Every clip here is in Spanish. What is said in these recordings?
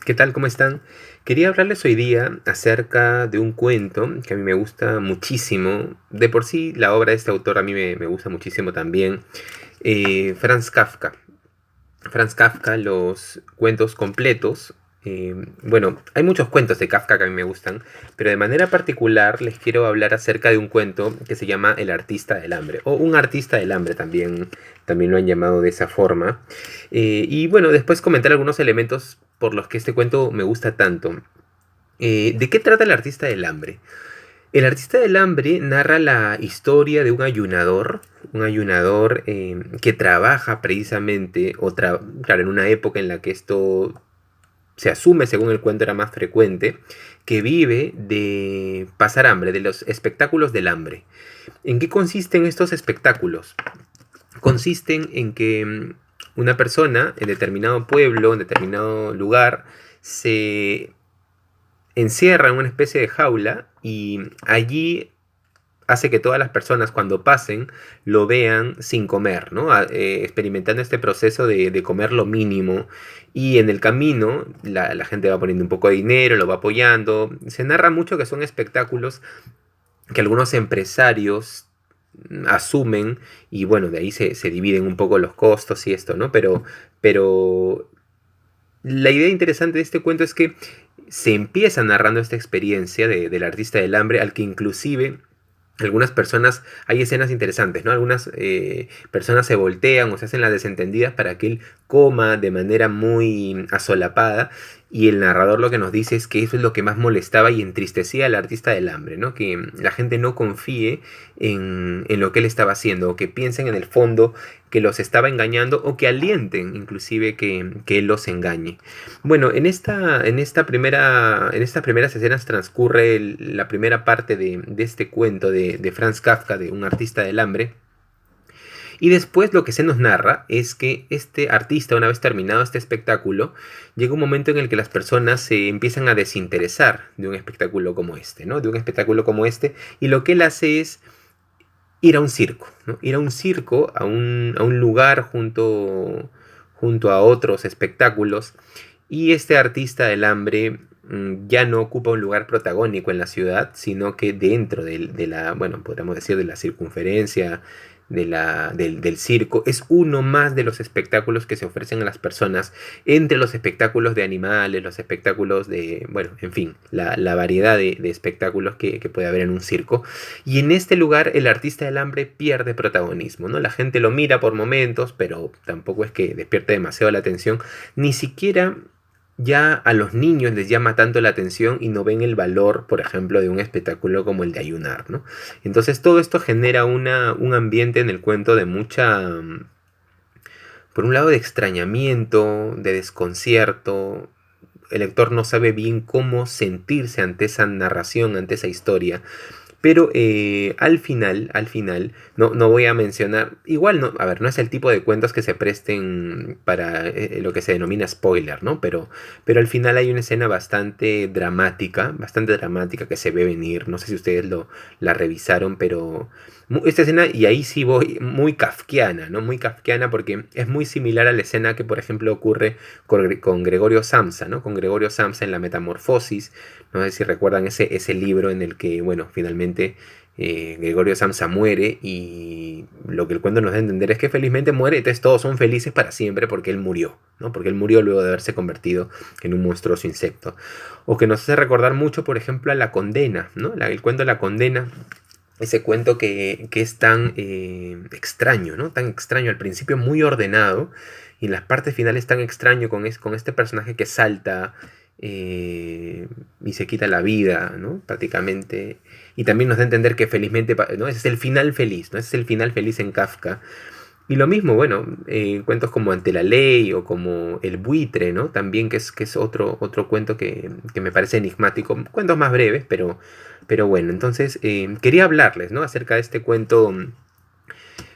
¿Qué tal? ¿Cómo están? Quería hablarles hoy día acerca de un cuento que a mí me gusta muchísimo. De por sí, la obra de este autor a mí me gusta muchísimo también. Franz Kafka. Franz Kafka, los cuentos completos. Bueno, hay muchos cuentos de Kafka que a mí me gustan, pero de manera particular les quiero hablar acerca de un cuento que se llama El artista del hambre, o Un artista del hambre también lo han llamado de esa forma. Y bueno, después comentar algunos elementos por los que este cuento me gusta tanto. ¿De qué trata el artista del hambre? El artista del hambre narra la historia de un ayunador que trabaja precisamente, claro, en una época en la que esto se asume, según el cuento, era más frecuente, que vive de pasar hambre, de los espectáculos del hambre. ¿En qué consisten estos espectáculos? Consisten en que una persona en determinado pueblo, en determinado lugar, se encierra en una especie de jaula y allí hace que todas las personas cuando pasen lo vean sin comer, ¿no? Experimentando este proceso de comer lo mínimo y en el camino la gente va poniendo un poco de dinero, lo va apoyando. Se narra mucho que son espectáculos que algunos empresarios asumen y bueno, de ahí se dividen un poco los costos y esto, ¿no? Pero la idea interesante de este cuento es que se empieza narrando esta experiencia del artista del hambre al que inclusive algunas personas, hay escenas interesantes, ¿no? Algunas personas se voltean o se hacen las desentendidas para que él coma de manera muy asolapada y el narrador lo que nos dice es que eso es lo que más molestaba y entristecía al artista del hambre, ¿no? Que la gente no confíe en lo que él estaba haciendo o que piensen en el fondo que los estaba engañando o que alienten inclusive que él los engañe. Bueno, en estas primeras escenas transcurre la primera parte de este cuento de Franz Kafka, de Un artista del hambre. Y después lo que se nos narra es que este artista, una vez terminado este espectáculo, llega un momento en el que las personas se empiezan a desinteresar de un espectáculo como este, ¿no? De un espectáculo como este. Y lo que él hace es ir a un circo, ¿no? Ir a un circo, a un lugar junto a otros espectáculos. Y este artista del hambre ya no ocupa un lugar protagónico en la ciudad, sino que dentro de la, bueno, podríamos decir de la circunferencia del circo, es uno más de los espectáculos que se ofrecen a las personas, entre los espectáculos de animales, los espectáculos de, bueno, en fin, la variedad de espectáculos que puede haber en un circo. Y en este lugar el artista del hambre pierde protagonismo, ¿no? La gente lo mira por momentos, pero tampoco es que despierte demasiado la atención, ni siquiera ya a los niños les llama tanto la atención y no ven el valor, por ejemplo, de un espectáculo como el de ayunar, ¿no? Entonces todo esto genera un ambiente en el cuento de mucha, por un lado, de extrañamiento, de desconcierto. El lector no sabe bien cómo sentirse ante esa narración, ante esa historia. Pero al final, no voy a mencionar, igual no, a ver, no es el tipo de cuentos que se presten para lo que se denomina spoiler, ¿no? Pero al final hay una escena bastante dramática que se ve venir, no sé si ustedes la revisaron, pero esta escena, y ahí sí voy, muy kafkiana, ¿no? Muy kafkiana porque es muy similar a la escena que, por ejemplo, ocurre con Gregorio Samsa, ¿no? Con Gregorio Samsa en La Metamorfosis. No sé si recuerdan ese libro en el que, bueno, finalmente Gregorio Samsa muere y lo que el cuento nos da a entender es que felizmente muere, entonces todos son felices para siempre porque él murió, ¿no? Porque él murió luego de haberse convertido en un monstruoso insecto. O que nos hace recordar mucho, por ejemplo, a La Condena, ¿no? El cuento de La Condena, ese cuento que es tan extraño, ¿no? Tan extraño, al principio muy ordenado y en las partes finales tan extraño con este personaje que salta y se quita la vida, ¿no? Prácticamente. Y también nos da a entender que felizmente, ¿no? Ese es el final feliz, ¿no? Ese es el final feliz en Kafka. Y lo mismo, bueno, cuentos como Ante la Ley o como El Buitre, ¿no? También que es otro cuento que me parece enigmático. Cuentos más breves, pero bueno, entonces quería hablarles, ¿no? Acerca de este cuento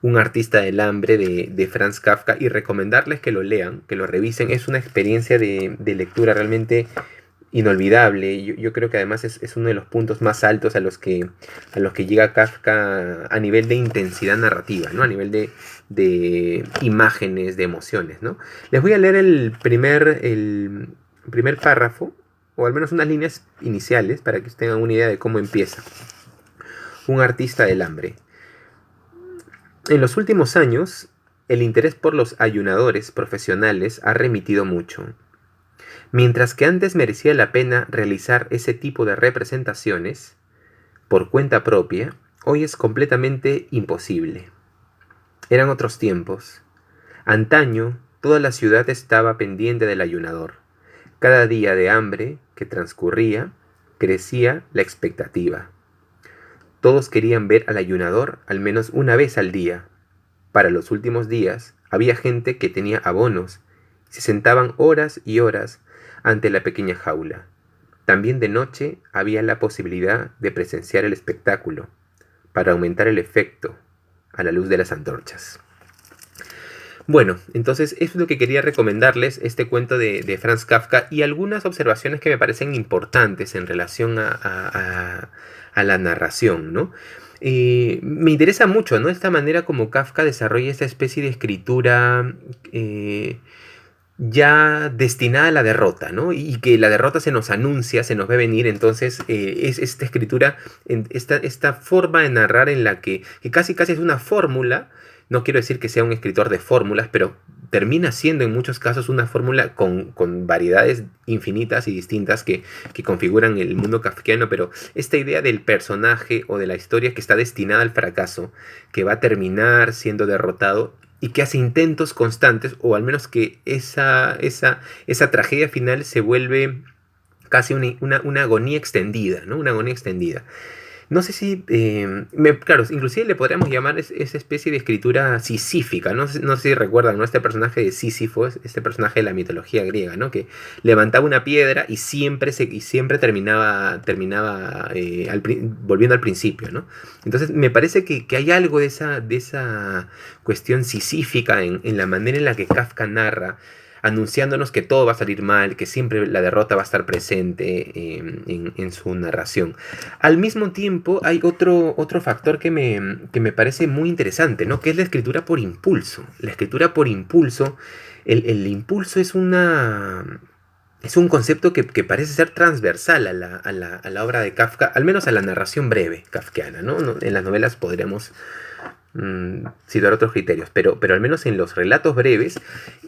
Un artista del hambre de Franz Kafka y recomendarles que lo lean, que lo revisen. Es una experiencia de lectura realmente inolvidable. Yo creo que además es uno de los puntos más altos a los que llega Kafka a nivel de intensidad narrativa, ¿no? A nivel de imágenes, de emociones, ¿no? Les voy a leer primer párrafo, o al menos unas líneas iniciales, para que ustedes tengan una idea de cómo empieza. Un artista del hambre. En los últimos años, el interés por los ayunadores profesionales ha remitido mucho. Mientras que antes merecía la pena realizar ese tipo de representaciones por cuenta propia, hoy es completamente imposible. Eran otros tiempos. Antaño, toda la ciudad estaba pendiente del ayunador. Cada día de hambre que transcurría, crecía la expectativa. Todos querían ver al ayunador al menos una vez al día. Para los últimos días, había gente que tenía abonos y se sentaban horas y horas ante la pequeña jaula. También de noche había la posibilidad de presenciar el espectáculo, para aumentar el efecto a la luz de las antorchas. Bueno, entonces eso es lo que quería recomendarles, este cuento de Franz Kafka, y algunas observaciones que me parecen importantes en relación a la narración, ¿no? Me interesa mucho, ¿no? Esta manera como Kafka desarrolla esta especie de escritura ya destinada a la derrota, ¿no? Y que la derrota se nos anuncia, se nos ve venir. Entonces es esta escritura, esta forma de narrar en la que casi casi es una fórmula. No quiero decir que sea un escritor de fórmulas, pero termina siendo en muchos casos una fórmula con variedades infinitas y distintas que configuran el mundo kafkiano. Pero esta idea del personaje o de la historia que está destinada al fracaso, que va a terminar siendo derrotado y que hace intentos constantes, o al menos que esa tragedia final se vuelve casi una agonía extendida, ¿no? Una agonía extendida. No sé si, claro, inclusive le podríamos llamar esa especie de escritura sisífica. No sé si recuerdan, ¿no? Este personaje de Sísifo, este personaje de la mitología griega, ¿no? Que levantaba una piedra y siempre terminaba volviendo al principio, ¿no? Entonces me parece que hay algo de esa cuestión sisífica en la manera en la que Kafka narra, anunciándonos que todo va a salir mal, que siempre la derrota va a estar presente en su narración. Al mismo tiempo hay otro factor que me parece muy interesante, ¿no? Que es la escritura por impulso. La escritura por impulso, el impulso es un concepto que parece ser transversal a la obra de Kafka, al menos a la narración breve kafkiana, ¿no? En las novelas podríamos citar otros criterios, pero al menos en los relatos breves.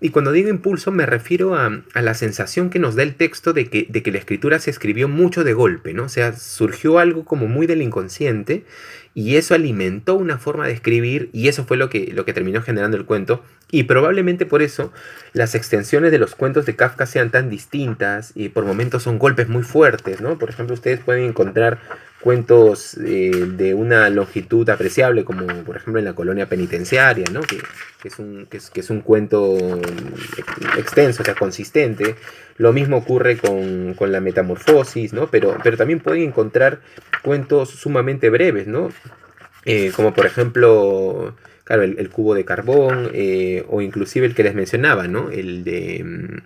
Y cuando digo impulso me refiero a la sensación que nos da el texto de que la escritura se escribió mucho de golpe, ¿no? O sea, surgió algo como muy del inconsciente y eso alimentó una forma de escribir, y eso fue lo que terminó generando el cuento. Y probablemente por eso las extensiones de los cuentos de Kafka sean tan distintas y por momentos son golpes muy fuertes, ¿no? Por ejemplo, ustedes pueden encontrar cuentos de una longitud apreciable, como por ejemplo en La colonia penitenciaria, ¿no? que es un cuento extenso, o sea, consistente. Lo mismo ocurre con La metamorfosis, ¿no? Pero también pueden encontrar cuentos sumamente breves, ¿no? Como por ejemplo, claro, el cubo de carbón, o inclusive el que les mencionaba, ¿no? El de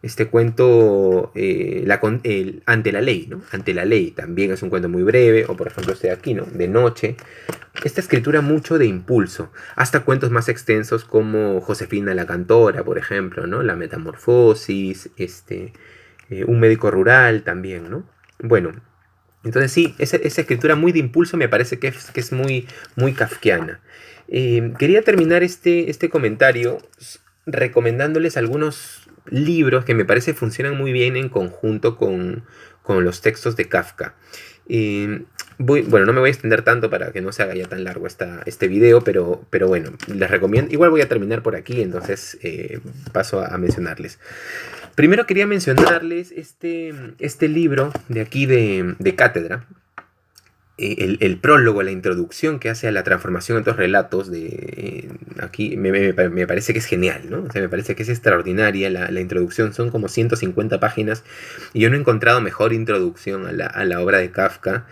este cuento, Ante la ley, ¿no? Ante la ley también es un cuento muy breve, o por ejemplo este de aquí, ¿no? De noche. Esta escritura mucho de impulso, hasta cuentos más extensos como Josefina la cantora, por ejemplo, ¿no? La metamorfosis, Un médico rural también, ¿no? Bueno, entonces sí, esa escritura muy de impulso me parece que es muy, muy kafkiana. Quería terminar este comentario recomendándoles algunos libros que me parece funcionan muy bien en conjunto con los textos de Kafka. Bueno, no me voy a extender tanto para que no se haga ya tan largo este video, pero bueno, les recomiendo. Igual voy a terminar por aquí, entonces paso a mencionarles. Primero quería mencionarles este libro de aquí de Cátedra. El prólogo, la introducción que hace a la transformación de estos relatos aquí me parece que es genial, ¿no? O sea, me parece que es extraordinaria la introducción. Son como 150 páginas y yo no he encontrado mejor introducción a la obra de Kafka.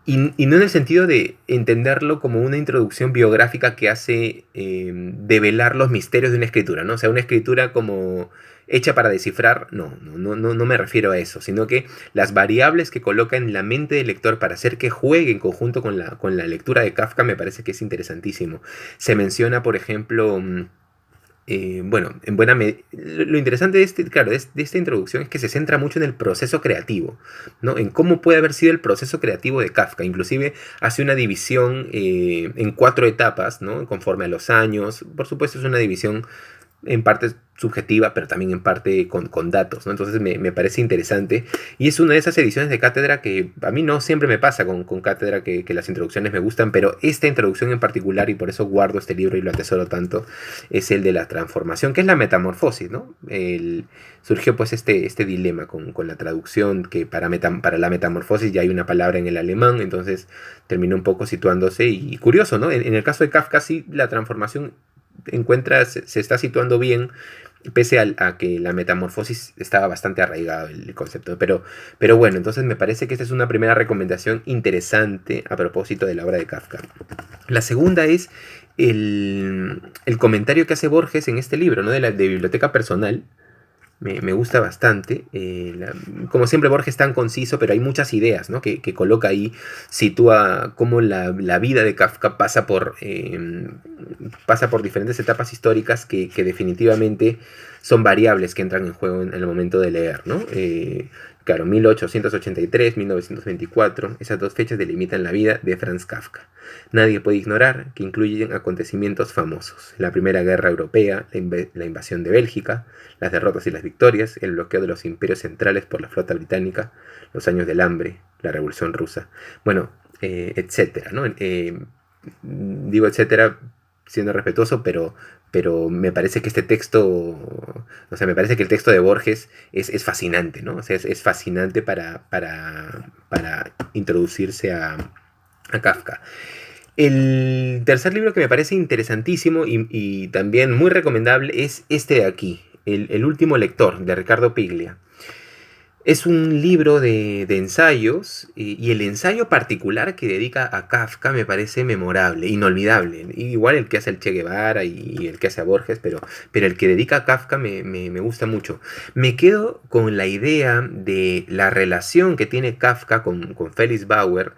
Y no en el sentido de entenderlo como una introducción biográfica que hace develar los misterios de una escritura, ¿no? O sea, una escritura como hecha para descifrar, no me refiero a eso, sino que las variables que coloca en la mente del lector para hacer que juegue en conjunto con la lectura de Kafka me parece que es interesantísimo. Se menciona, por ejemplo, bueno, lo interesante de claro, de esta introducción es que se centra mucho en el proceso creativo, ¿no? En cómo puede haber sido el proceso creativo de Kafka. Inclusive hace una división en 4 etapas, ¿no? Conforme a los años. Por supuesto es una división en parte subjetiva, pero también en parte con datos, ¿no? Entonces me parece interesante. Y es una de esas ediciones de cátedra que a mí no siempre me pasa con cátedra, que las introducciones me gustan, pero esta introducción en particular, y por eso guardo este libro y lo atesoro tanto, es el de la transformación, que es la metamorfosis, ¿no? Surgió pues este dilema con la traducción, que para la metamorfosis ya hay una palabra en el alemán, entonces terminó un poco situándose, y curioso, ¿no? En el caso de Kafka sí, la transformación se está situando bien, pese a que la metamorfosis estaba bastante arraigado el concepto. Pero bueno, entonces me parece que esta es una primera recomendación interesante a propósito de la obra de Kafka. La segunda es el comentario que hace Borges en este libro, ¿no? De biblioteca personal. Me gusta bastante. Como siempre, Borges es tan conciso, pero hay muchas ideas, ¿no? Que coloca ahí, sitúa cómo la vida de Kafka pasa por diferentes etapas históricas que definitivamente son variables que entran en juego en el momento de leer, ¿no? Claro, 1883, 1924, esas dos fechas delimitan la vida de Franz Kafka. Nadie puede ignorar que incluyen acontecimientos famosos: la Primera Guerra Europea, la invasión de Bélgica, las derrotas y las victorias, el bloqueo de los imperios centrales por la flota británica, los años del hambre, la Revolución Rusa, bueno, etcétera, ¿no? Digo etcétera siendo respetuoso, pero me parece que este texto, o sea, me parece que el texto de Borges es fascinante, ¿no? O sea, es fascinante para introducirse a Kafka. El tercer libro que me parece interesantísimo y también muy recomendable es este de aquí, El último lector, de Ricardo Piglia. Es un libro de ensayos, y el ensayo particular que dedica a Kafka me parece memorable, inolvidable. Igual el que hace el Che Guevara y el que hace a Borges, pero el que dedica a Kafka me gusta mucho. Me quedo con la idea de la relación que tiene Kafka con Felix Bauer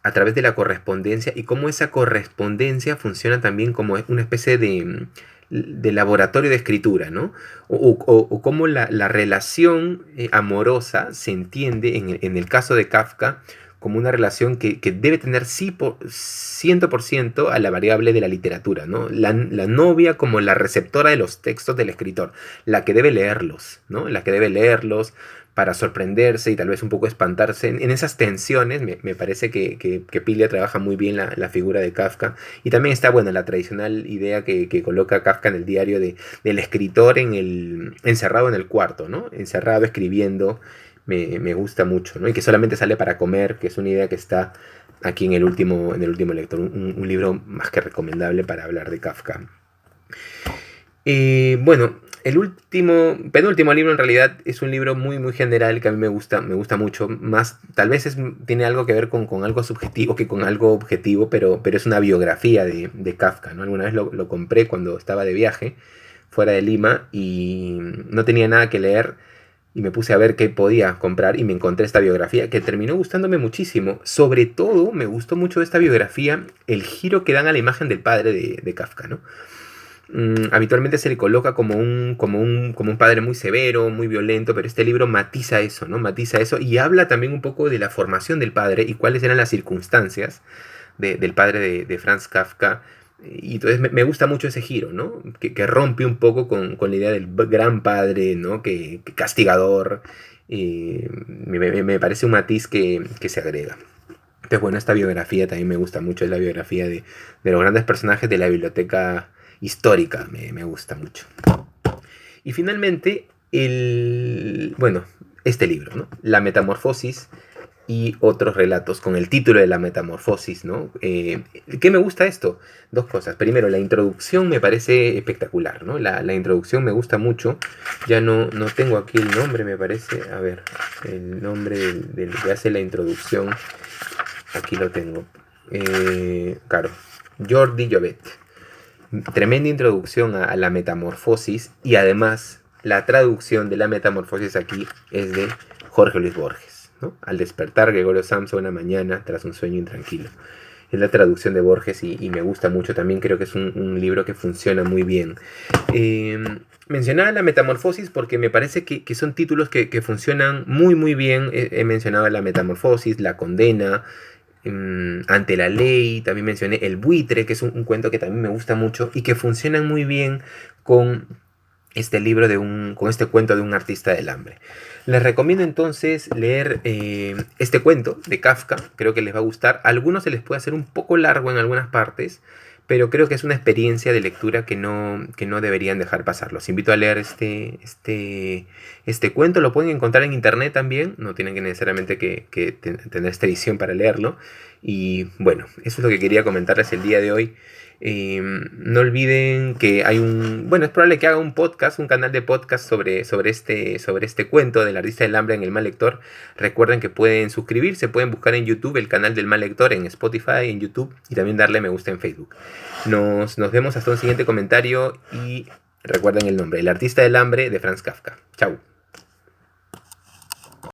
a través de la correspondencia, y cómo esa correspondencia funciona también como una especie de laboratorio de escritura, ¿no? O cómo la relación amorosa se entiende en el caso de Kafka como una relación que debe tener sí 100% a la variable de la literatura, ¿no? La novia como la receptora de los textos del escritor, la que debe leerlos, ¿no? La que debe leerlos para sorprenderse y tal vez un poco espantarse. En esas tensiones me parece que Piglia trabaja muy bien la figura de Kafka. Y también está, bueno, la tradicional idea que coloca Kafka en el diario del escritor encerrado en el cuarto, ¿no? Encerrado escribiendo. Me gusta mucho, ¿no? Y que solamente sale para comer, que es una idea que está aquí en el último lector. Un libro más que recomendable para hablar de Kafka. Bueno, penúltimo libro en realidad es un libro muy muy general que a mí me gusta mucho. Más, tal vez tiene algo que ver con algo subjetivo que con algo objetivo, pero es una biografía de Kafka, ¿no? Alguna vez lo compré cuando estaba de viaje fuera de Lima y no tenía nada que leer, y me puse a ver qué podía comprar y me encontré esta biografía que terminó gustándome muchísimo. Sobre todo me gustó mucho de esta biografía el giro que dan a la imagen del padre de Kafka, ¿no? Habitualmente se le coloca como un padre muy severo, muy violento, pero este libro matiza eso, ¿no? Matiza eso y habla también un poco de la formación del padre y cuáles eran las circunstancias del padre de Franz Kafka. Y entonces me gusta mucho ese giro, ¿no? Que rompe un poco con la idea del gran padre, ¿no? Que castigador. Me parece un matiz que se agrega. Entonces, bueno, esta biografía también me gusta mucho. Es la biografía de los grandes personajes de la biblioteca histórica. Me gusta mucho. Y finalmente, bueno, este libro, ¿no? La Metamorfosis y otros relatos, con el título de La Metamorfosis, ¿no? ¿Qué me gusta esto? Dos cosas. Primero, la introducción me parece espectacular, ¿no? La introducción me gusta mucho. Ya no tengo aquí el nombre, me parece. A ver, el nombre del que hace la introducción. Aquí lo tengo. Claro, Jordi Llobet. Tremenda introducción a la metamorfosis, y además la traducción de la metamorfosis aquí es de Jorge Luis Borges, ¿no? Al despertar Gregorio Samsa una mañana tras un sueño intranquilo. es la traducción de Borges y me gusta mucho. También creo que es un libro que funciona muy bien. Mencionaba la Metamorfosis porque me parece que son títulos que funcionan muy muy bien. He mencionado la Metamorfosis, La Condena, Ante la Ley, también mencioné El Buitre, que es un cuento que también me gusta mucho y que funcionan muy bien con este libro con este cuento de un artista del hambre. Les recomiendo entonces leer este cuento de Kafka, creo que les va a gustar. A algunos se les puede hacer un poco largo en algunas partes, pero creo que es una experiencia de lectura que no deberían dejar pasar. Los invito a leer este cuento, lo pueden encontrar en internet también, no tienen que necesariamente tener esta edición para leerlo. Y bueno, eso es lo que quería comentarles el día de hoy. No olviden que hay bueno, es probable que haga un podcast, un canal de podcast sobre este cuento del artista del hambre en El Mal Lector. Recuerden que pueden suscribirse, pueden buscar en YouTube el canal del Mal Lector, en Spotify, en YouTube, y también darle me gusta en Facebook. Nos vemos hasta un siguiente comentario y recuerden el nombre, El artista del hambre de Franz Kafka. Chau.